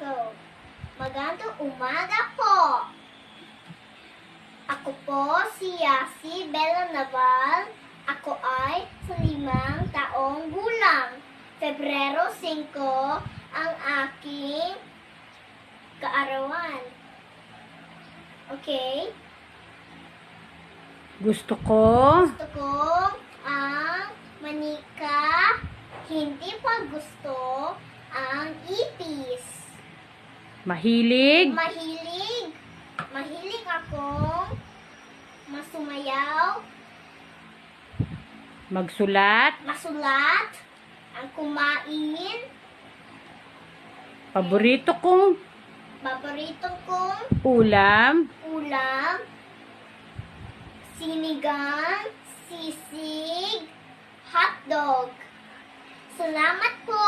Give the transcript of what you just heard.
Go. Magandang umaga po. Ako po si Yasi Bella Naval. Ako ay 5 taong gulang. Pebrero 5 ang aking kaarawan. Okay? Gusto ko Gusto ko ang manika. Hindi pa gusto ang ipis. mahilig Mahilig akong masumayaw, magsulat, masulat, ang kumain, paborito kong paborito kong ulam, sinigang, sisig, hotdog. Salamat po!